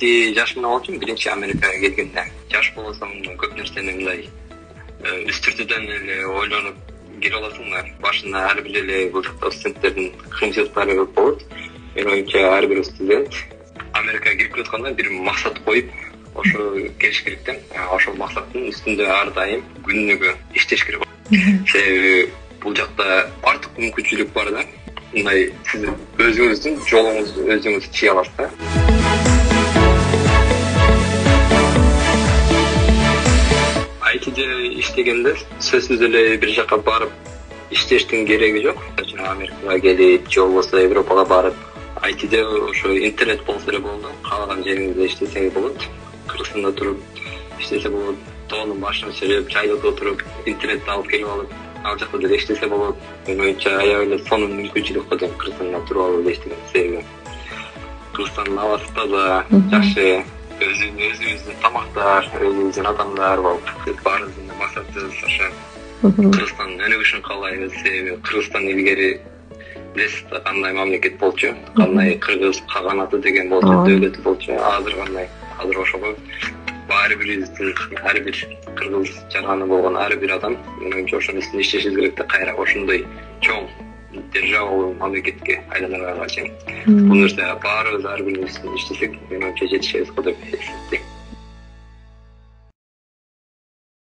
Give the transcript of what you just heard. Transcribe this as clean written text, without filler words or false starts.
жаш менен болчумун биринчи Америкага келгенде. Жаш болсоң көп нерсени мындай үстүртүдөн эле ойлонуп кире аласың да. Башында ар бир эле бул жакта студенттердин кыйынчылыктары көп болот. Менин оюмча ар бир студент Америкага кирип келатканда бир максат коюп, ошо келиш керек да. Ошол максаттын үстүндө ар дайым күнүгө иштеш керек. Себеби бул жакта бардык мүмкүнчүлүк бар да. Мындай сиз өзүңүздүн жолуңузду өзүңүз чыга аласыз да. IT'де иштегенде сөзсүз эле бир жака барып иштештин кереги жок. Америкага келип, же болбосо Европага барып, IT'де ошо интернет болсо эле болду. Каалаган жериңизде иштесеңиз болот. Кыргызстанда туруп иштесе болот. Тоонун башын чыгып, жайлоодо отуруп, интернетти алып келип алып, ал жакта деле иштесе болот. Менин оюмча аябай эле сонун мүмкүнчүлүк го деп Кыргызстанда туруп алып иштеген себеби. Кыргызстандын абасы таза, жакшы. Өзүбүздүн тамактар, өзүбүздүн адамдар бар. Баарыбыздын максатыбыз ошо. Кыргызстандын өнүгүшүн каалайбыз. Себеби Кыргызстан илгери билесиз кандай мамлекет болчу, кандай кыргыз каганаты деген болчу, дөөлөтү болчу. Азыр кандай? Азыр ошого ар бирибиздин, ар бир кыргыз жараны болгон ар бир адам менин оюмча ошонун үстүндө иштешибиз керек да. Кайра ошондой чоң державалуу мамлекетке айланганга чейин. Бул нерсе баарыбыз ар бирибиз үстүндө иштесек, менин оюмча жетишебиз го деп эсептейм.